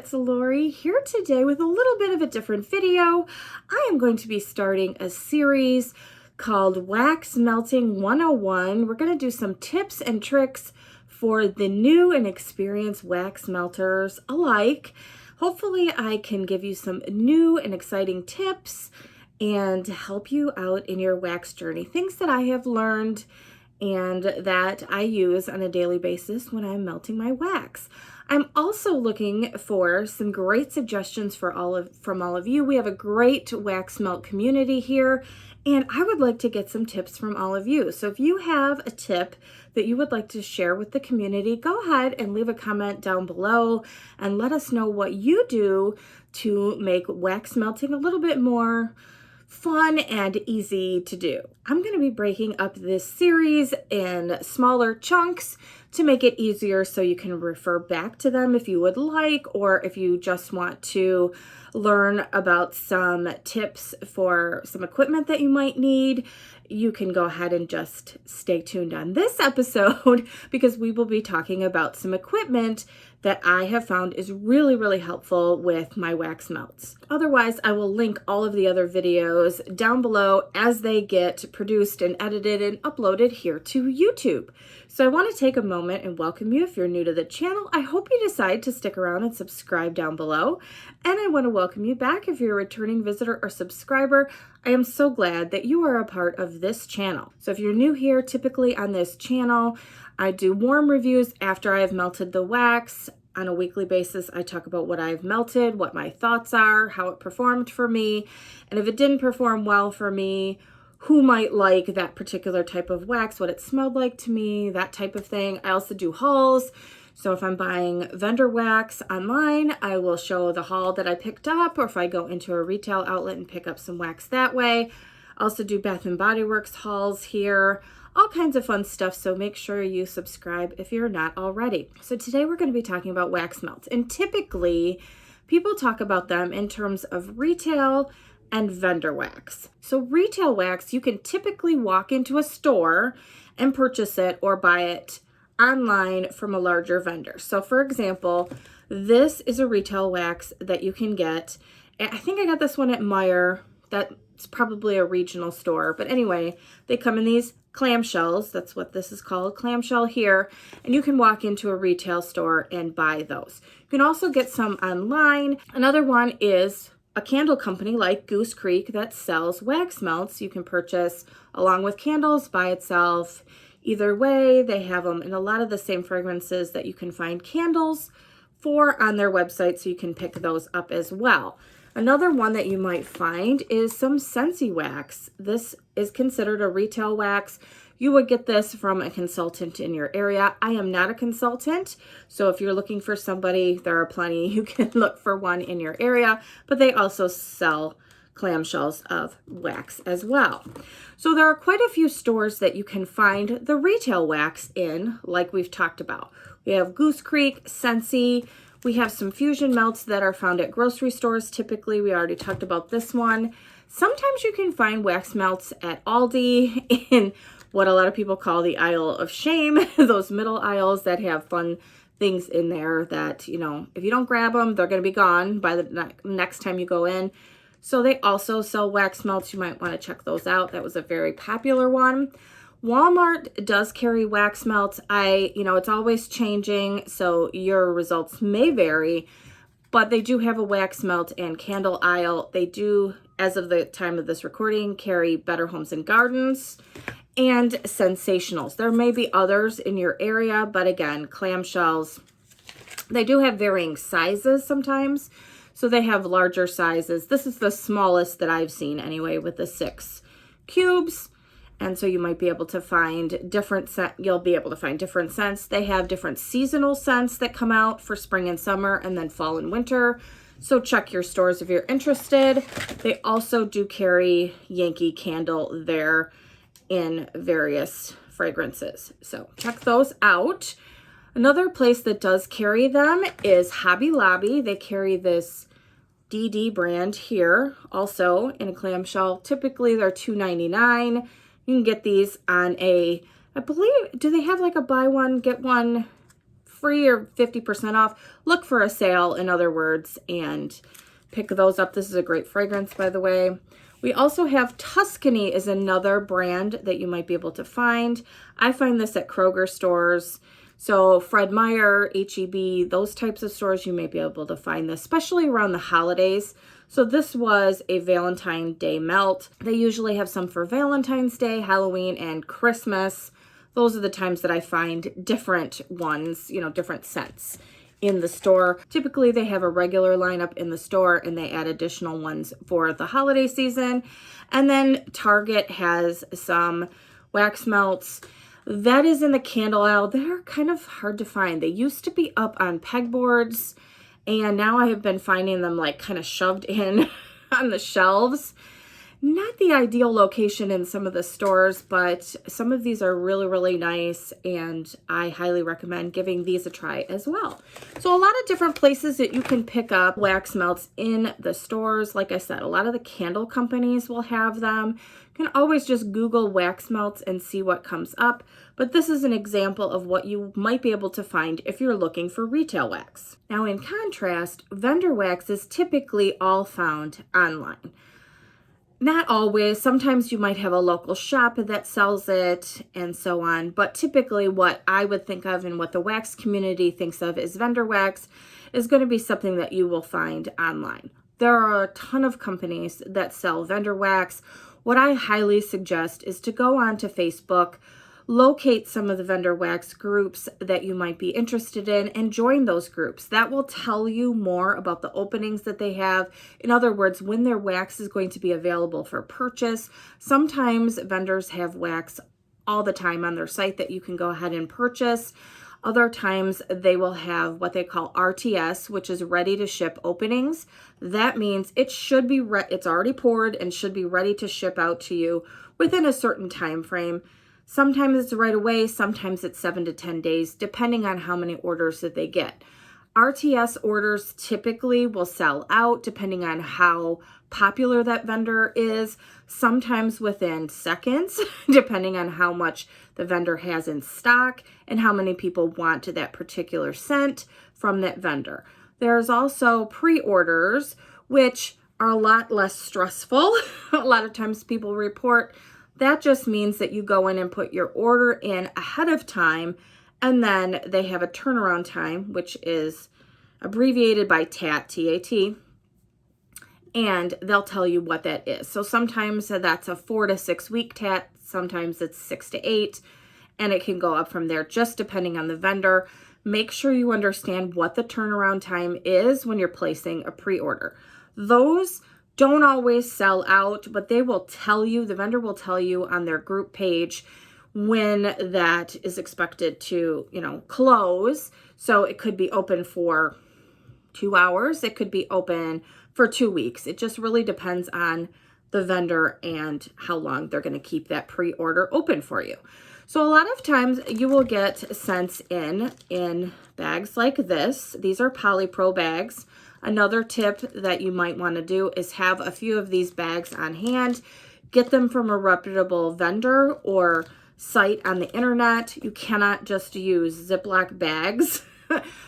it's Lori here today with a little bit of a different video. I am going to be starting a series called Wax Melting 101. We're going to do some tips and tricks for the new and experienced wax melters alike. Hopefully I can give you some new and exciting tips and help you out in your wax journey. Things that I have learned and that I use on a daily basis when I'm melting my wax. I'm also looking for some great suggestions from all of you. We have a great wax melt community here, and I would like to get some tips from all of you. So if you have a tip that you would like to share with the community, go ahead and leave a comment down below and let us know what you do to make wax melting a little bit more fun and easy to do. I'm going to be breaking up this series in smaller chunks to make it easier so you can refer back to them if you would like, or if you just want to learn about some tips for some equipment that you might need, you can go ahead and just stay tuned on this episode because we will be talking about some equipment that I have found is really, really helpful with my wax melts. Otherwise, I will link all of the other videos down below as they get produced and edited and uploaded here to YouTube. So I want to take a moment and welcome you if you're new to the channel. I hope you decide to stick around and subscribe down below. And I want to welcome you back if you're a returning visitor or subscriber. I am so glad that you are a part of this channel. So if you're new here, typically on this channel, I do warm reviews after I have melted the wax. On a weekly basis, I talk about what I've melted, what my thoughts are, how it performed for me, and if it didn't perform well for me, who might like that particular type of wax, what it smelled like to me, that type of thing. I also do hauls. So if I'm buying vendor wax online, I will show the haul that I picked up, or if I go into a retail outlet and pick up some wax that way. I also do Bath & Body Works hauls here. All kinds of fun stuff, so make sure you subscribe if you're not already. So today we're going to be talking about wax melts, and typically people talk about them in terms of retail and vendor wax. So retail wax, you can typically walk into a store and purchase it or buy it online from a larger vendor. So for example, this is a retail wax that you can get. I think I got this one at Meijer. That's probably a regional store, but anyway, they come in these clamshells. That's what this is called, clamshell here. And you can walk into a retail store and buy those. You can also get some online. Another one is a candle company like Goose Creek that sells wax melts. You can purchase along with candles by itself. Either way, they have them in a lot of the same fragrances that you can find candles for on their website, so you can pick those up as well. Another one that you might find is some Scentsy wax. This is considered a retail wax. You would get this from a consultant in your area. I am not a consultant, so if you're looking for somebody, there are plenty. You can look for one in your area, but they also sell clamshells of wax as well. So there are quite a few stores that you can find the retail wax in, like we've talked about. We have Goose Creek, Scentsy. We have some fusion melts that are found at grocery stores. Typically, we already talked about this one. Sometimes you can find wax melts at Aldi in what a lot of people call the aisle of shame, those middle aisles that have fun things in there that, you know, if you don't grab them, they're going to be gone by the next time you go in. So they also sell wax melts. You might want to check those out. That was a very popular one. Walmart does carry wax melts. It's always changing, so your results may vary, but they do have a wax melt and candle aisle. They do, as of the time of this recording, carry Better Homes and Gardens and Sensationals. There may be others in your area, but again, clamshells, they do have varying sizes sometimes. So they have larger sizes. This is the smallest that I've seen anyway, with the 6 cubes. And so you might be able to find different you'll be able to find different scents. They have different seasonal scents that come out for spring and summer, and then fall and winter. So check your stores if you're interested. They also do carry Yankee Candle there in various fragrances. So check those out. Another place that does carry them is Hobby Lobby. They carry this DD brand here, also in a clamshell. Typically they're $2.99. You can get these on I believe, do they have like a buy one, get one free or 50% off, look for a sale, in other words, and pick those up. This is a great fragrance, by the way. We also have Tuscany is another brand that you might be able to find. I find this at Kroger stores. So Fred Meyer, H-E-B, those types of stores, you may be able to find this, especially around the holidays. So this was a Valentine's Day melt. They usually have some for Valentine's Day, Halloween, and Christmas. Those are the times that I find different ones, you know, different scents in the store. Typically they have a regular lineup in the store and they add additional ones for the holiday season. And then Target has some wax melts. That is in the candle aisle. They're kind of hard to find. They used to be up on pegboards and now I have been finding them like kind of shoved in on the shelves. Not the ideal location in some of the stores, but some of these are really, really nice, and I highly recommend giving these a try as well. So a lot of different places that you can pick up wax melts in the stores. Like I said, a lot of the candle companies will have them. You can always just Google wax melts and see what comes up, but this is an example of what you might be able to find if you're looking for retail wax. Now, in contrast, vendor wax is typically all found online. Not always. Sometimes you might have a local shop that sells it and so on. But typically what I would think of and what the wax community thinks of as vendor wax is going to be something that you will find online. There are a ton of companies that sell vendor wax. What I highly suggest is to go on to Facebook, locate some of the vendor wax groups that you might be interested in and join those groups. That will tell you more about the openings that they have. In other words, when their wax is going to be available for purchase. Sometimes vendors have wax all the time on their site that you can go ahead and purchase. Other times they will have what they call RTS, which is ready to ship openings. That means it should be it's already poured and should be ready to ship out to you within a certain time frame. Sometimes it's right away, sometimes it's 7 to 10 days, depending on how many orders that they get. RTS orders typically will sell out depending on how popular that vendor is, sometimes within seconds, depending on how much the vendor has in stock and how many people want that particular scent from that vendor. There's also pre-orders, which are a lot less stressful. A lot of times people report that just means that you go in and put your order in ahead of time, and then they have a turnaround time, which is abbreviated by TAT, T-A-T, and they'll tell you what that is. So sometimes that's a 4 to 6 week TAT, sometimes it's 6 to 8, and it can go up from there just depending on the vendor. Make sure you understand what the turnaround time is when you're placing a pre-order. Those don't always sell out, but they will tell you, the vendor will tell you on their group page when that is expected to, close. So it could be open for 2 hours. It could be open for 2 weeks. It just really depends on the vendor and how long they're going to keep that pre-order open for you. So a lot of times you will get scents in bags like this. These are polypro bags. Another tip that you might want to do is have a few of these bags on hand. Get them from a reputable vendor or site on the internet. You cannot just use Ziploc bags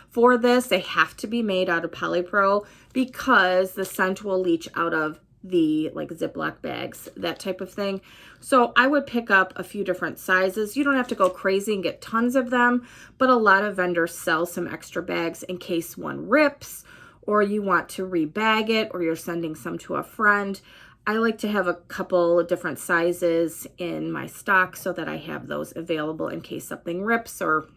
for this. They have to be made out of polypro because the scent will leach out of the Ziploc bags, that type of thing. So I would pick up a few different sizes. You don't have to go crazy and get tons of them, but a lot of vendors sell some extra bags in case one rips, or you want to rebag it, or you're sending some to a friend. I like to have a couple of different sizes in my stock so that I have those available in case something rips or,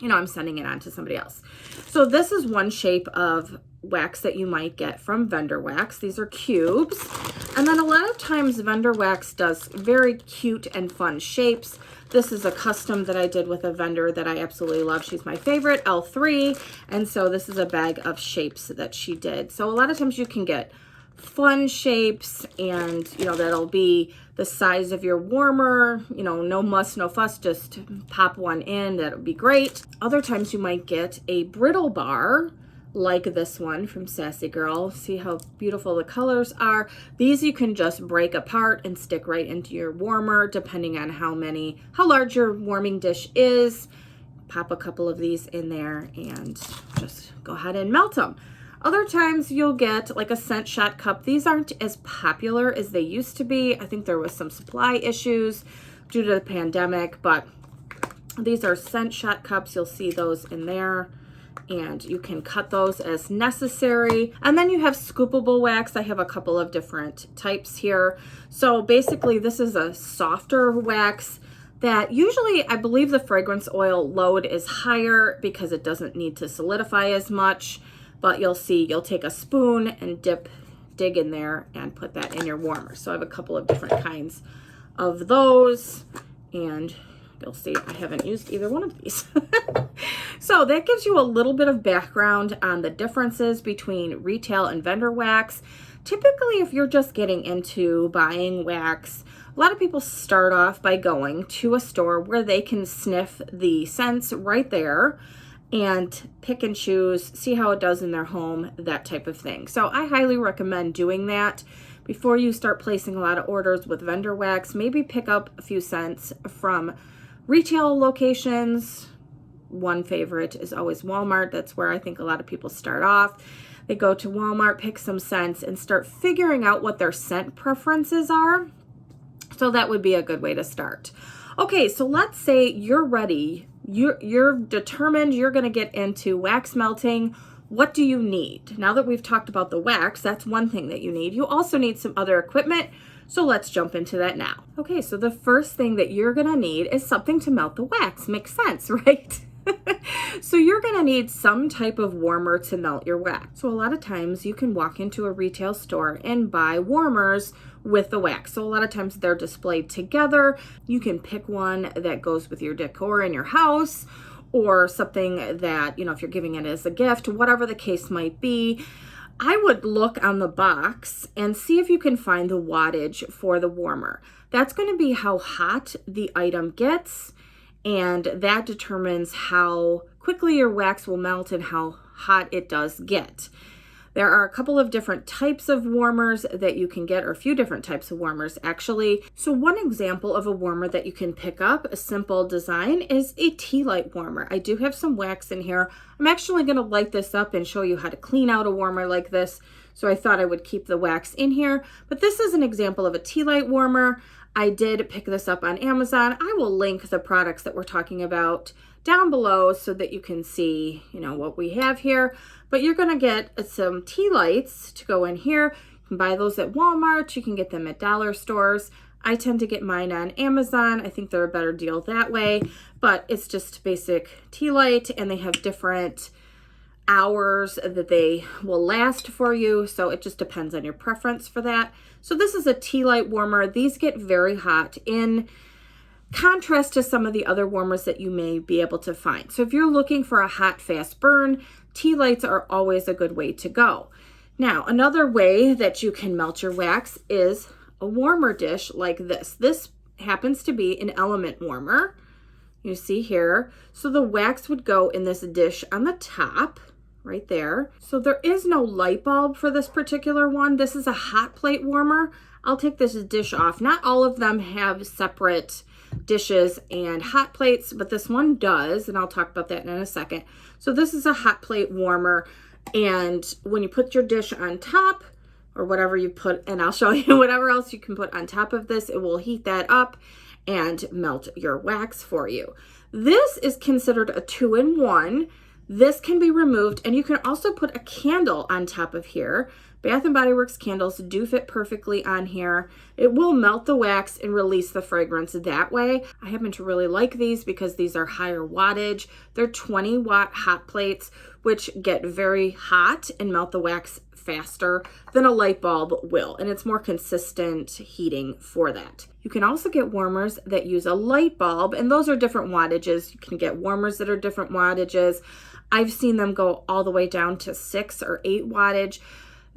I'm sending it on to somebody else. So this is one shape of wax that you might get from vendor wax. These are cubes. And then a lot of times vendor wax does very cute and fun shapes. This is a custom that I did with a vendor that I absolutely love. She's my favorite, L3. And so this is a bag of shapes that she did. So a lot of times you can get fun shapes and, that'll be the size of your warmer, no muss, no fuss, just pop one in. That would be great. Other times you might get a brittle bar like this one from Sassy Girl. See how beautiful the colors are. These you can just break apart and stick right into your warmer, depending on how large your warming dish is. pop a couple of these in there and just go ahead and melt them. Other times you'll get like a scent shot cup. These aren't as popular as they used to be. I think there was some supply issues due to the pandemic, but these are scent shot cups. You'll see those in there, and you can cut those as necessary. And then you have scoopable wax. I have a couple of different types here. So basically this is a softer wax that usually, I believe the fragrance oil load is higher because it doesn't need to solidify as much. But you'll see, you'll take a spoon and dig in there and put that in your warmer. So I have a couple of different kinds of those, and you'll see I haven't used either one of these. So that gives you a little bit of background on the differences between retail and vendor wax. Typically, if you're just getting into buying wax, a lot of people start off by going to a store where they can sniff the scents right there and pick and choose, see how it does in their home, that type of thing. So I highly recommend doing that before you start placing a lot of orders with vendor wax. Maybe pick up a few scents from retail locations. One favorite is always Walmart. That's where I think a lot of people start off. They go to Walmart, pick some scents, and start figuring out what their scent preferences are. So that would be a good way to start. Okay, so let's say you're ready. You're determined you're going to get into wax melting. What do you need? Now that we've talked about the wax, that's one thing that you need. You also need some other equipment. So let's jump into that now. Okay, so the first thing that you're going to need is something to melt the wax. Makes sense, right? So you're going to need some type of warmer to melt your wax. So a lot of times you can walk into a retail store and buy warmers with the wax. So a lot of times they're displayed together. You can pick one that goes with your decor in your house, or something that, you know, if you're giving it as a gift, whatever the case might be. I would look on the box and see if you can find the wattage for the warmer. That's going to be how hot the item gets, and that determines how quickly your wax will melt and how hot it does get. There are a couple of different types of warmers that you can get, or a few different types of warmers actually. So one example of a warmer that you can pick up, a simple design, is a Tealight warmer. I do have some wax in here. I'm actually going to light this up and show you how to clean out a warmer like this. So I thought I would keep the wax in here, but this is an example of a Tealight warmer. I did pick this up on Amazon. I will link the products that we're talking about down below so that you can see, you know, what we have here. But you're going to get some Tealights to go in here. You can buy those at Walmart. You can get them at dollar stores. I tend to get mine on Amazon. I think they're a better deal that way. But it's just basic Tealight, and they have different hours that they will last for you. So it just depends on your preference for that. So this is a Tealight warmer. These get very hot in contrast to some of the other warmers that you may be able to find. So if you're looking for a hot, fast burn, Tealights are always a good way to go. Now, another way that you can melt your wax is a warmer dish like this. This happens to be an element warmer. You see here. So the wax would go in this dish on the top, right there. So there is no light bulb for this particular one. This is a hot plate warmer. I'll take this dish off. Not all of them have separate dishes and hot plates, but this one does, and I'll talk about that in a second. So this is a hot plate warmer, and when you put your dish on top, or whatever you put, and I'll show you whatever else you can put on top of this, it will heat that up and melt your wax for you. This is considered a 2-in-1. This can be removed, and you can also put a candle on top of here. Bath & Body Works candles do fit perfectly on here. It will melt the wax and release the fragrance that way. I happen to really like these because these are higher wattage. They're 20-watt hot plates, which get very hot and melt the wax faster than a light bulb will, and it's more consistent heating for that. You can also get warmers that use a light bulb, and those are different wattages. You can get warmers that are different wattages. I've seen them go all the way down to 6 or 8 wattage.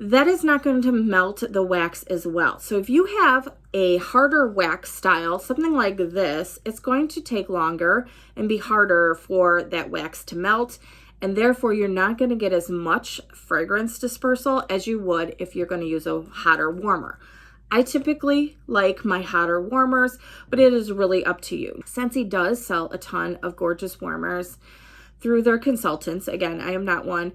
That is not going to melt the wax as well. So if you have a harder wax style, something like this, it's going to take longer and be harder for that wax to melt, and therefore you're not going to get as much fragrance dispersal as you would if you're going to use a hotter warmer. I typically like my hotter warmers, but it is really up to you. Scentsy does sell a ton of gorgeous warmers through their consultants. Again, I am not one,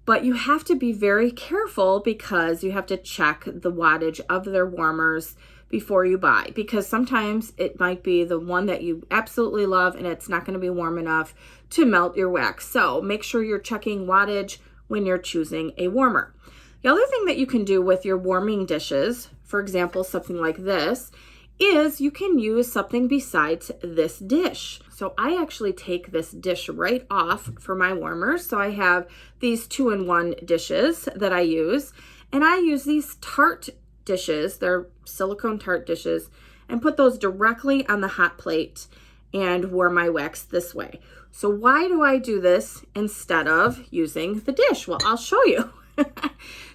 but you have to be very careful because you have to check the wattage of their warmers before you buy, because sometimes it might be the one that you absolutely love and it's not going to be warm enough to melt your wax. So make sure you're checking wattage when you're choosing a warmer. The other thing that you can do with your warming dishes, for example, something like this, is you can use something besides this dish. So I actually take this dish right off for my warmers. So I have these 2-in-1 dishes that I use, and I use these Tart dishes, they're silicone Tart dishes, and put those directly on the hot plate and warm my wax this way. So why do I do this instead of using the dish? Well, I'll show you.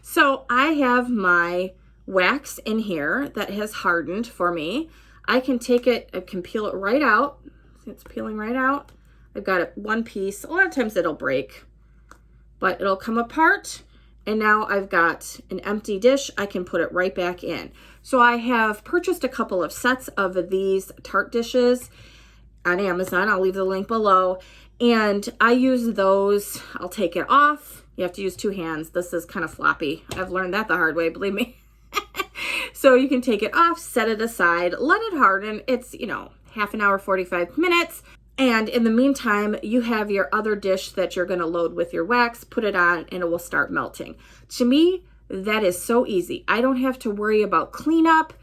So I have my wax in here that has hardened for me. I can take it, I can peel it right out. See, it's peeling right out. I've got it one piece. A lot of times it'll break, but it'll come apart. And now I've got an empty dish. I can put it right back in. So I have purchased a couple of sets of these Tart dishes on Amazon. I'll leave the link below. And I use those. I'll take it off. You have to use 2 hands. This is kind of floppy. I've learned that the hard way, believe me. So you can take it off, set it aside, let it harden. It's, half an hour, 45 minutes. And in the meantime, you have your other dish that you're going to load with your wax, put it on, and it will start melting. To me, that is so easy. I don't have to worry about cleanup,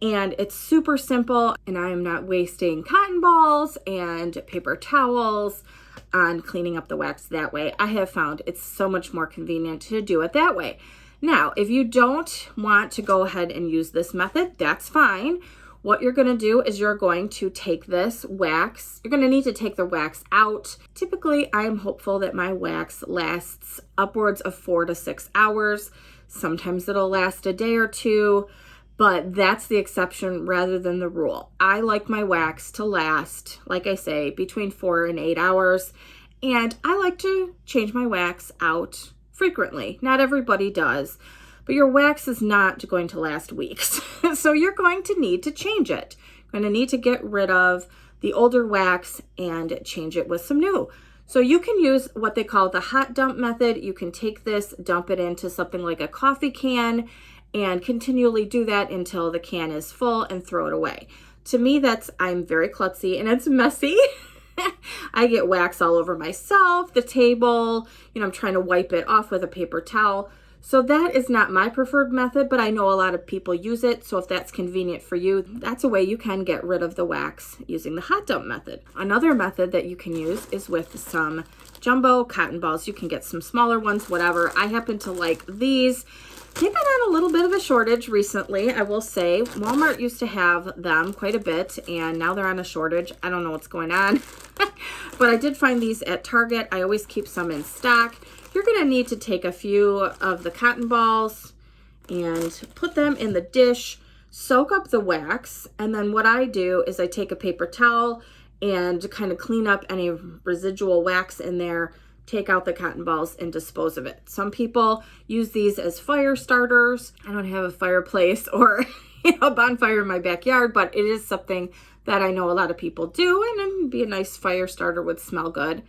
and it's super simple, and I am not wasting cotton balls and paper towels on cleaning up the wax that way. I have found it's so much more convenient to do it that way. Now, if you don't want to go ahead and use this method, that's fine. What you're going to do is you're going to take this wax. You're going to need to take the wax out. Typically, I'm hopeful that my wax lasts upwards of 4 to 6 hours. Sometimes it'll last a day or two, but that's the exception rather than the rule. I like my wax to last, like I say, between 4 and 8 hours, and I like to change my wax out frequently. Not everybody does, but your wax is not going to last weeks. So you're going to need to change it. You're going to need to get rid of the older wax and change it with some new. So you can use what they call the hot dump method. You can take this, dump it into something like a coffee can, and continually do that until the can is full and throw it away. To me, I'm very klutzy and it's messy. I get wax all over myself, the table, I'm trying to wipe it off with a paper towel. So that is not my preferred method, but I know a lot of people use it. So if that's convenient for you, that's a way you can get rid of the wax using the hot dump method. Another method that you can use is with some jumbo cotton balls. You can get some smaller ones, whatever. I happen to like these. They've been on a little bit of a shortage recently, I will say. Walmart used to have them quite a bit, and now they're on a shortage. I don't know what's going on. But I did find these at Target. I always keep some in stock. You're going to need to take a few of the cotton balls and put them in the dish, soak up the wax, and then what I do is I take a paper towel and kind of clean up any residual wax in there, take out the cotton balls and dispose of it. Some people use these as fire starters. I don't have a fireplace or a bonfire in my backyard, but it is something that I know a lot of people do, and it would be a nice fire starter, would smell good.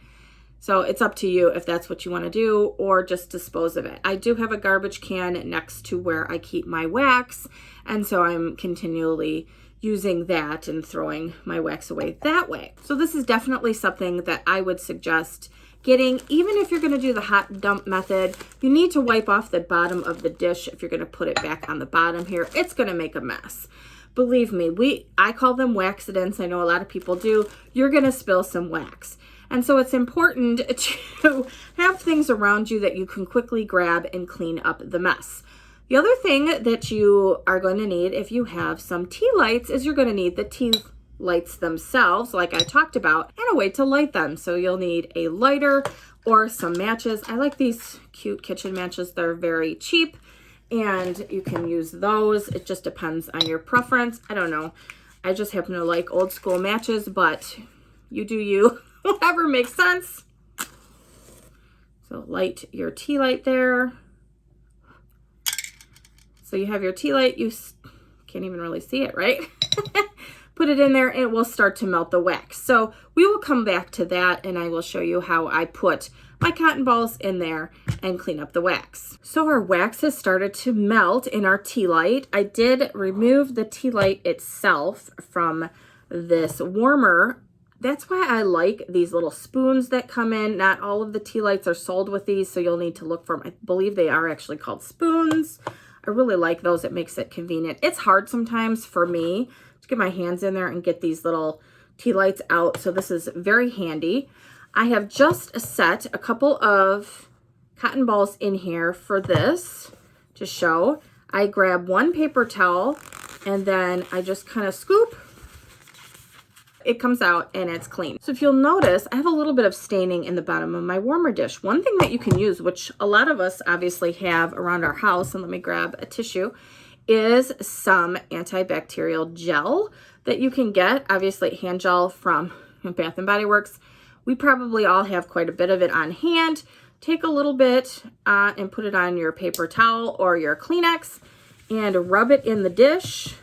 So it's up to you if that's what you want to do, or just dispose of it. I do have a garbage can next to where I keep my wax, and so I'm continually using that and throwing my wax away that way. So this is definitely something that I would suggest getting. Even if you're going to do the hot dump method, you need to wipe off the bottom of the dish. If you're going to put it back on the bottom here, it's going to make a mess. Believe me, I call them waxidents. I know a lot of people do. You're going to spill some wax. And so it's important to have things around you that you can quickly grab and clean up the mess. The other thing that you are going to need if you have some tea lights is you're going to need the tea lights themselves, like I talked about, and a way to light them. So you'll need a lighter or some matches. I like these cute kitchen matches. They're very cheap, and you can use those. It just depends on your preference. I don't know. I just happen to like old school matches, but you do you. Whatever makes sense. So light your tea light there. So you have your tea light, you Can't even really see it, right? Put it in there and it will start to melt the wax. So we will come back to that and I will show you how I put my cotton balls in there and clean up the wax. So our wax has started to melt in our tea light. I did remove the tea light itself from this warmer. That's why I like these little spoons that come in. Not all of the tea lights are sold with these, so you'll need to look for them. I believe they are actually called spoons. I really like those. It makes it convenient. It's hard sometimes for me to get my hands in there and get these little tea lights out, so this is very handy. I have just set a couple of cotton balls in here for this to show. I grab one paper towel and then I just kind of scoop. It comes out and it's clean. So if you'll notice, I have a little bit of staining in the bottom of my warmer dish. One thing that you can use, which a lot of us obviously have around our house, and let me grab a tissue, is some antibacterial gel that you can get. Obviously hand gel from Bath & Body Works. We probably all have quite a bit of it on hand. Take a little bit and put it on your paper towel or your Kleenex and rub it in the dish.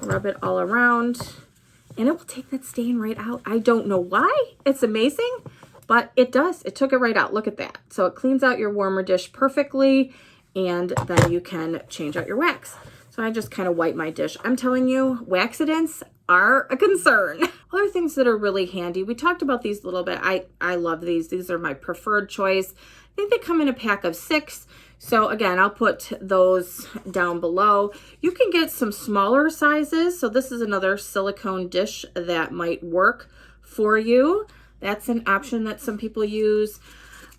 Rub it all around and it will take that stain right out. I don't know why. It's amazing, but it does. It took it right out. Look at that. So it cleans out your warmer dish perfectly and then you can change out your wax. So I just kind of wipe my dish. I'm telling you, waxidents are a concern. Other things that are really handy. We talked about these a little bit. I love these. These are my preferred choice. I think they come in a pack of 6. So again, I'll put those down below. You can get some smaller sizes. So this is another silicone dish that might work for you. That's an option that some people use.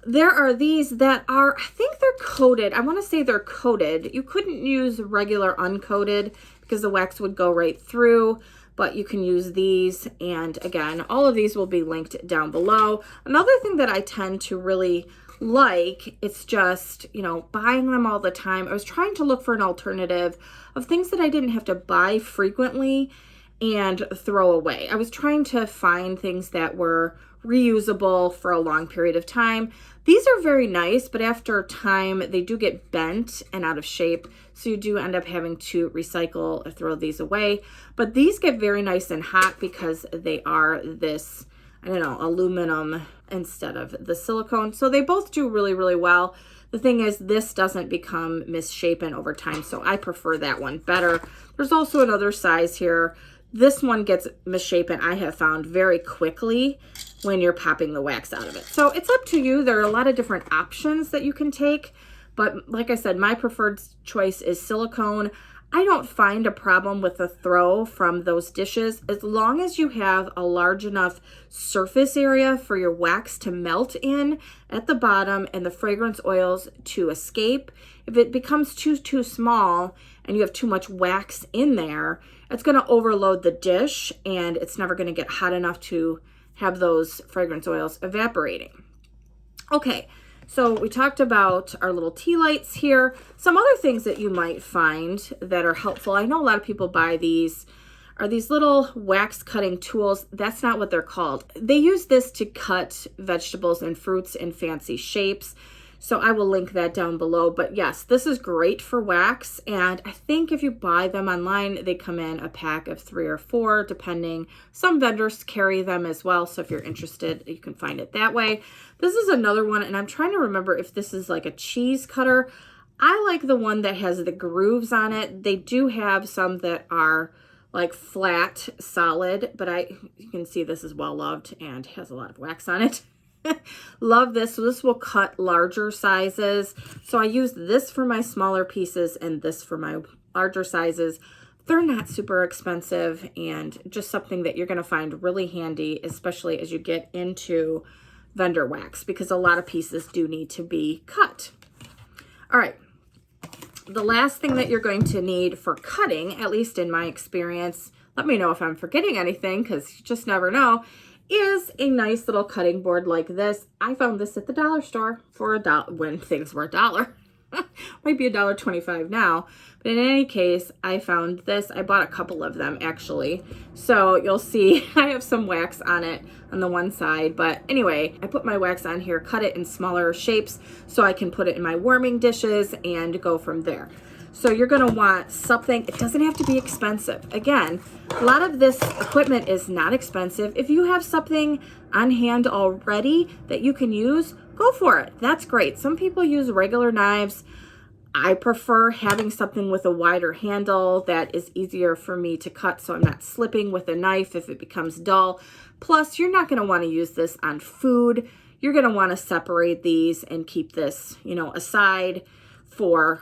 There are these that are, I think they're coated. I want to say they're coated. You couldn't use regular uncoated because the wax would go right through, but you can use these. And again, all of these will be linked down below. Another thing that I tend to really like, it's just, you know, buying them all the time. I was trying to look for an alternative of things that I didn't have to buy frequently and throw away. I was trying to find things that were reusable for a long period of time. These are very nice, but after time, they do get bent and out of shape. So you do end up having to recycle or throw these away. But these get very nice and hot because they are this, I don't know, aluminum instead of the silicone. So they both do really, really well. The thing is, this doesn't become misshapen over time. So I prefer that one better. There's also another size here. This one gets misshapen, I have found, very quickly when you're popping the wax out of it. So it's up to you. There are a lot of different options that you can take. But like I said, my preferred choice is silicone. I don't find a problem with the throw from those dishes as long as you have a large enough surface area for your wax to melt in at the bottom and the fragrance oils to escape. If it becomes too small and you have too much wax in there, it's going to overload the dish and it's never going to get hot enough to have those fragrance oils evaporating. Okay, so we talked about our little tea lights here. Some other things that you might find that are helpful. I know a lot of people buy these, are these little wax cutting tools. That's not what they're called. They use this to cut vegetables and fruits in fancy shapes. So I will link that down below. But yes, this is great for wax. And I think if you buy them online, they come in a pack of 3 or 4, depending. Some vendors carry them as well. So if you're interested, you can find it that way. This is another one. And I'm trying to remember if this is like a cheese cutter. I like the one that has the grooves on it. They do have some that are like flat, solid. But you can see this is well loved and has a lot of wax on it. Love this. So this will cut larger sizes. So I use this for my smaller pieces and this for my larger sizes. They're not super expensive and just something that you're going to find really handy, especially as you get into vendor wax, because a lot of pieces do need to be cut. All right. The last thing that you're going to need for cutting, at least in my experience, let me know if I'm forgetting anything because you just never know, is a nice little cutting board like this. I found this at the dollar store for $1 when things were $1. Might be $1.25 now, but in any case, I found this. I bought a couple of them actually. So you'll see I have some wax on it on the one side, but anyway, I put my wax on here, cut it in smaller shapes so I can put it in my warming dishes and go from there. So you're going to want something, it doesn't have to be expensive. Again, a lot of this equipment is not expensive. If you have something on hand already that you can use, go for it. That's great. Some people use regular knives. I prefer having something with a wider handle that is easier for me to cut so I'm not slipping with a knife if it becomes dull. Plus, you're not going to want to use this on food. You're going to want to separate these and keep this, aside for,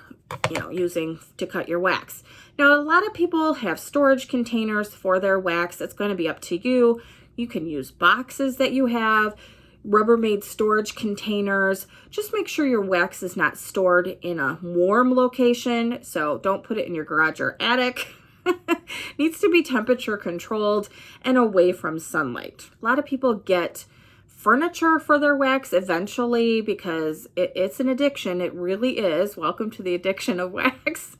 using to cut your wax. Now, a lot of people have storage containers for their wax. It's going to be up to you. You can use boxes that you have, Rubbermaid storage containers. Just make sure your wax is not stored in a warm location. So don't put it in your garage or attic. Needs to be temperature controlled and away from sunlight. A lot of people get furniture for their wax eventually because it's an addiction. It really is. Welcome to the addiction of wax.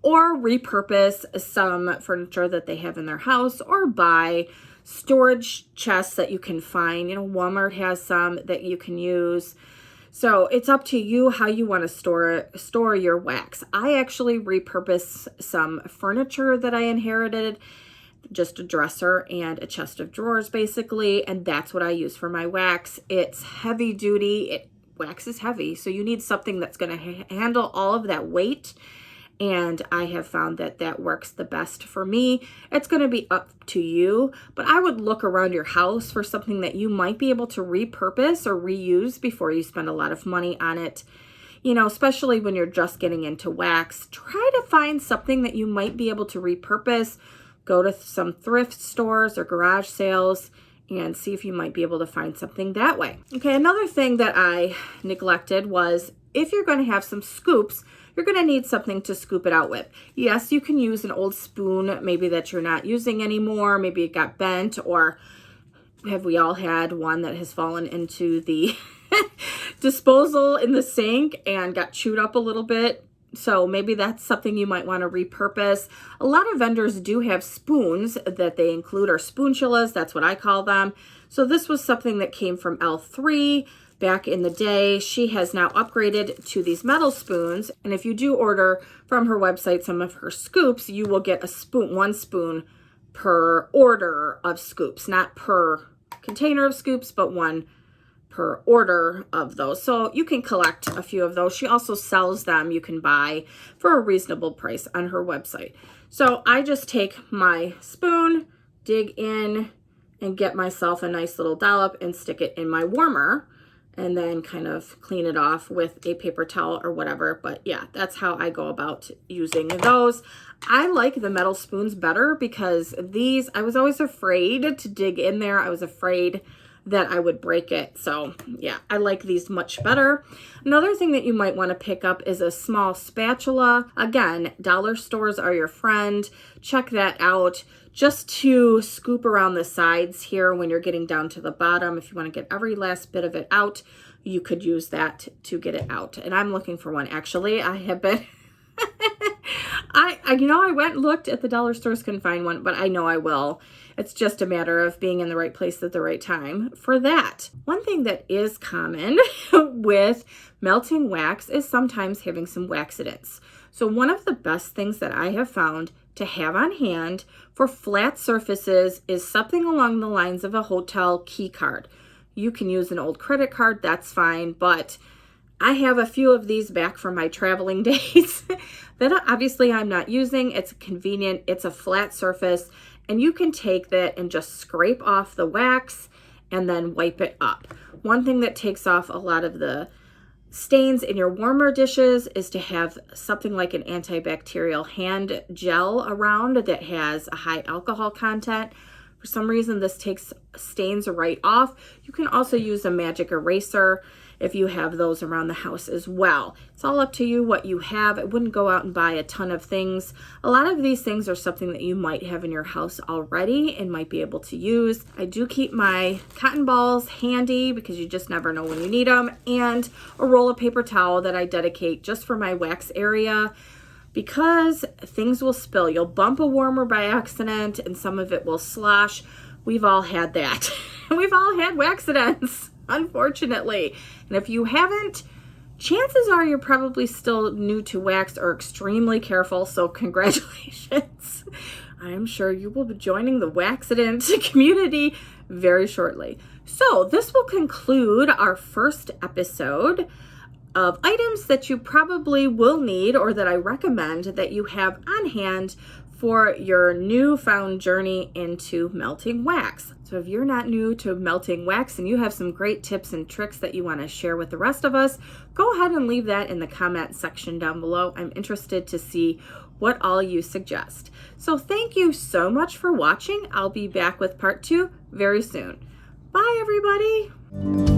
Or repurpose some furniture that they have in their house, or buy storage chests that you can find. Walmart has some that you can use. So it's up to you how you want to store your wax. I actually repurpose some furniture that I inherited, just a dresser and a chest of drawers basically, and that's what I use for my wax. It's heavy duty. Wax is heavy, so you need something that's going to handle all of that weight. And I have found that that works the best for me. It's going to be up to you, but I would look around your house for something that you might be able to repurpose or reuse before you spend a lot of money on it. Especially when you're just getting into wax, try to find something that you might be able to repurpose. Go to some thrift stores or garage sales and see if you might be able to find something that way. Okay, another thing that I neglected was if you're going to have some scoops, you're going to need something to scoop it out with. Yes, you can use an old spoon, maybe that you're not using anymore. Maybe it got bent, or have we all had one that has fallen into the disposal in the sink and got chewed up a little bit? So maybe that's something you might want to repurpose. A lot of vendors do have spoons that they include, or spoontulas, that's what I call them. So this was something that came from L3 back in the day. She has now upgraded to these metal spoons. And if you do order from her website some of her scoops, you will get one spoon per order of scoops, not per container of scoops, but one per order of those. So you can collect a few of those. She also sells them. You can buy for a reasonable price on her website. So I just take my spoon, dig in, and get myself a nice little dollop and stick it in my warmer, and then kind of clean it off with a paper towel or whatever. But yeah, that's how I go about using those. I like the metal spoons better because these, I was always afraid to dig in there. I was afraid that I would break it. So yeah, I like these much better. Another thing that you might want to pick up is a small spatula. Again, dollar stores are your friend. Check that out. Just to scoop around the sides here when you're getting down to the bottom. If you want to get every last bit of it out, you could use that to get it out. And I'm looking for one. Actually, I have been, I went and looked at the dollar stores, couldn't find one, but I know I will. It's just a matter of being in the right place at the right time for that. One thing that is common with melting wax is sometimes having some waxidents. So one of the best things that I have found to have on hand for flat surfaces is something along the lines of a hotel key card. You can use an old credit card, that's fine, but I have a few of these back from my traveling days that obviously I'm not using. It's convenient, it's a flat surface, and you can take that and just scrape off the wax and then wipe it up. One thing that takes off a lot of the stains in your warmer dishes is to have something like an antibacterial hand gel around that has a high alcohol content. For some reason, this takes stains right off. You can also use a magic eraser if you have those around the house as well. It's all up to you what you have. I wouldn't go out and buy a ton of things. A lot of these things are something that you might have in your house already and might be able to use. I do keep my cotton balls handy because you just never know when you need them, and a roll of paper towel that I dedicate just for my wax area, because things will spill. You'll bump a warmer by accident and some of it will slosh. We've all had that. We've all had waxidents, unfortunately. And if you haven't, chances are you're probably still new to wax or extremely careful, so congratulations. I am sure you will be joining the Waxident community very shortly. So this will conclude our first episode of items that you probably will need, or that I recommend that you have on hand for your newfound journey into melting wax. So if you're not new to melting wax and you have some great tips and tricks that you want to share with the rest of us, go ahead and leave that in the comment section down below. I'm interested to see what all you suggest. So thank you so much for watching. I'll be back with part 2 very soon. Bye, everybody.